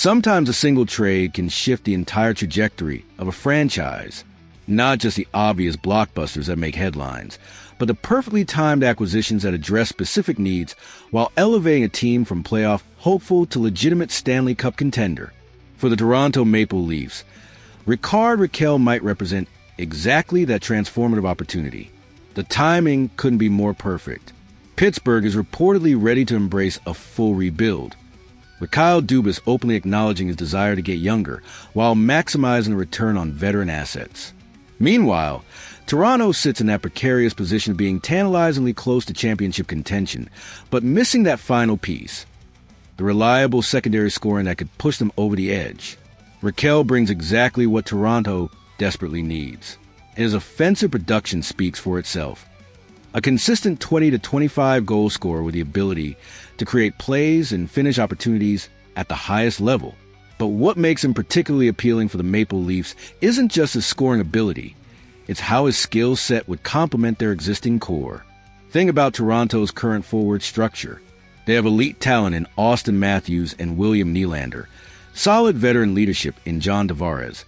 Sometimes a single trade can shift the entire trajectory of a franchise, not just the obvious blockbusters that make headlines, but the perfectly timed acquisitions that address specific needs while elevating a team from playoff hopeful to legitimate Stanley Cup contender. For the Toronto Maple Leafs, Rickard Rakell might represent exactly that transformative opportunity. The timing couldn't be more perfect. Pittsburgh is reportedly ready to embrace a full rebuild, with Kyle Dubas openly acknowledging his desire to get younger while maximizing the return on veteran assets. Meanwhile, Toronto sits in that precarious position of being tantalizingly close to championship contention, but missing that final piece, the reliable secondary scoring that could push them over the edge. Rakell brings exactly what Toronto desperately needs. His offensive production speaks for itself. A consistent 20 to 25 goal scorer with the ability to create plays and finish opportunities at the highest level. But what makes him particularly appealing for the Maple Leafs isn't just his scoring ability, it's how his skill set would complement their existing core. Think about Toronto's current forward structure. They have elite talent in Austin Matthews and William Nylander, solid veteran leadership in John Tavares,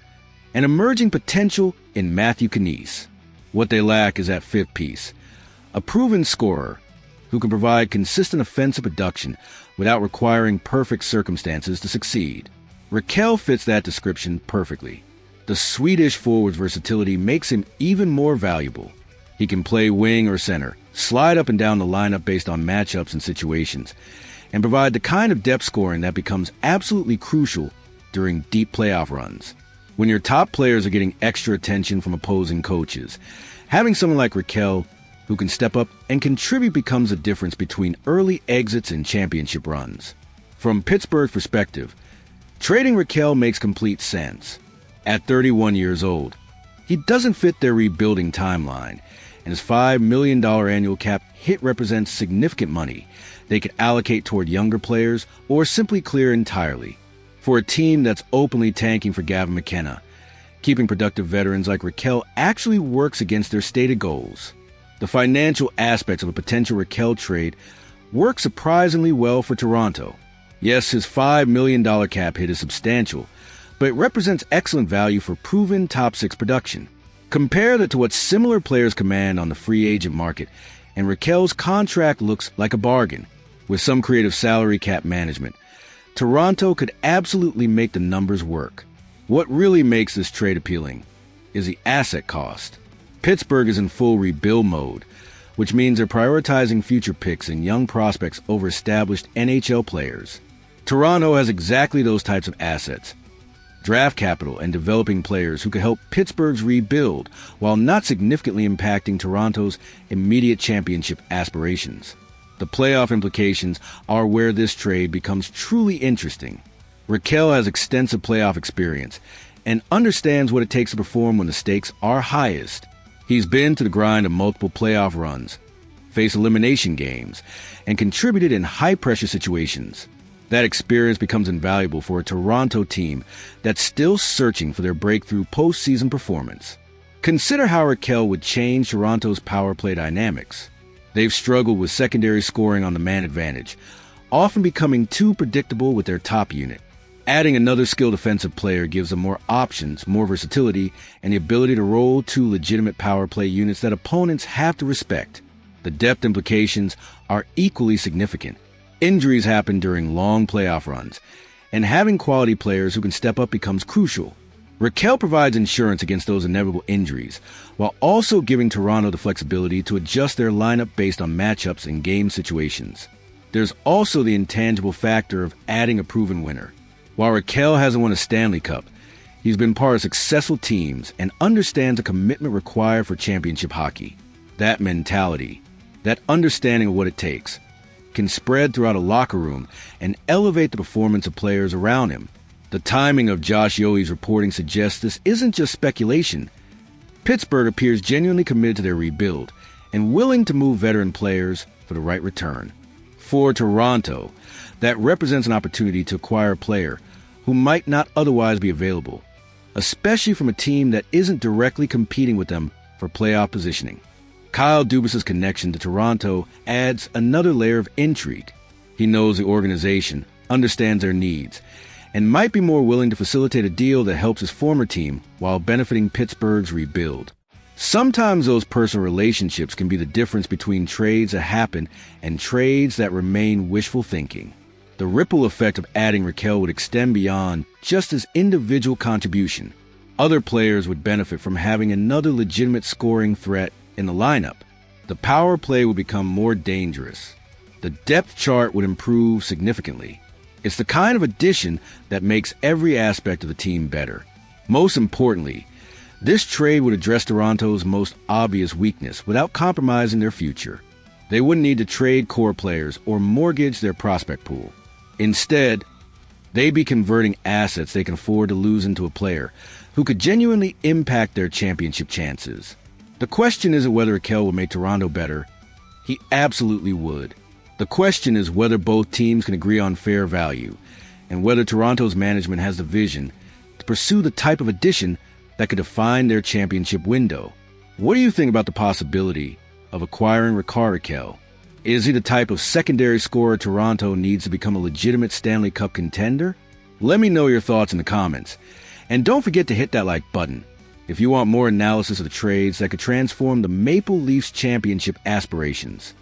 and emerging potential in Matthew Knies. What they lack is that fifth piece, a proven scorer who can provide consistent offensive production without requiring perfect circumstances to succeed. Rakell fits that description perfectly. The Swedish forward's versatility makes him even more valuable. He can play wing or center, slide up and down the lineup based on matchups and situations, and provide the kind of depth scoring that becomes absolutely crucial during deep playoff runs. When your top players are getting extra attention from opposing coaches, having someone like Rakell who can step up and contribute becomes a difference between early exits and championship runs. From Pittsburgh's perspective, trading Rakell makes complete sense. At 31 years old, he doesn't fit their rebuilding timeline, and his $5 million annual cap hit represents significant money they could allocate toward younger players or simply clear entirely. For a team that's openly tanking for Gavin McKenna, keeping productive veterans like Rakell actually works against their stated goals. The financial aspects of a potential Rakell trade work surprisingly well for Toronto. Yes, his $5 million cap hit is substantial, but it represents excellent value for proven top-six production. Compare that to what similar players command on the free agent market, and Rakell's contract looks like a bargain. With some creative salary cap management, Toronto could absolutely make the numbers work. What really makes this trade appealing is the asset cost. Pittsburgh is in full rebuild mode, which means they're prioritizing future picks and young prospects over established NHL players. Toronto has exactly those types of assets, draft capital and developing players who could help Pittsburgh's rebuild while not significantly impacting Toronto's immediate championship aspirations. The playoff implications are where this trade becomes truly interesting. Rakell has extensive playoff experience and understands what it takes to perform when the stakes are highest. He's been to the grind of multiple playoff runs, faced elimination games, and contributed in high-pressure situations. That experience becomes invaluable for a Toronto team that's still searching for their breakthrough postseason performance. Consider how Rakell would change Toronto's power play dynamics. They've struggled with secondary scoring on the man advantage, often becoming too predictable with their top unit. Adding another skilled offensive player gives them more options, more versatility, and the ability to roll two legitimate power play units that opponents have to respect. The depth implications are equally significant. Injuries happen during long playoff runs, and having quality players who can step up becomes crucial. Rakell provides insurance against those inevitable injuries, while also giving Toronto the flexibility to adjust their lineup based on matchups and game situations. There's also the intangible factor of adding a proven winner. While Rakell hasn't won a Stanley Cup, he's been part of successful teams and understands the commitment required for championship hockey. That mentality, that understanding of what it takes, can spread throughout a locker room and elevate the performance of players around him. The timing of Josh Yohe's reporting suggests this isn't just speculation. Pittsburgh appears genuinely committed to their rebuild and willing to move veteran players for the right return. For Toronto, that represents an opportunity to acquire a player who might not otherwise be available, especially from a team that isn't directly competing with them for playoff positioning. Kyle Dubas' connection to Toronto adds another layer of intrigue. He knows the organization, understands their needs, and might be more willing to facilitate a deal that helps his former team while benefiting Pittsburgh's rebuild. Sometimes those personal relationships can be the difference between trades that happen and trades that remain wishful thinking. The ripple effect of adding Rakell would extend beyond just his individual contribution. Other players would benefit from having another legitimate scoring threat in the lineup. The power play would become more dangerous. The depth chart would improve significantly. It's the kind of addition that makes every aspect of the team better. Most importantly, this trade would address Toronto's most obvious weakness without compromising their future. They wouldn't need to trade core players or mortgage their prospect pool. Instead, they'd be converting assets they can afford to lose into a player who could genuinely impact their championship chances. The question isn't whether Rakell would make Toronto better. He absolutely would. The question is whether both teams can agree on fair value, and whether Toronto's management has the vision to pursue the type of addition that could define their championship window. What do you think about the possibility of acquiring Rickard Rakell? Is he the type of secondary scorer Toronto needs to become a legitimate Stanley Cup contender? Let me know your thoughts in the comments. And don't forget to hit that like button if you want more analysis of the trades that could transform the Maple Leafs championship aspirations.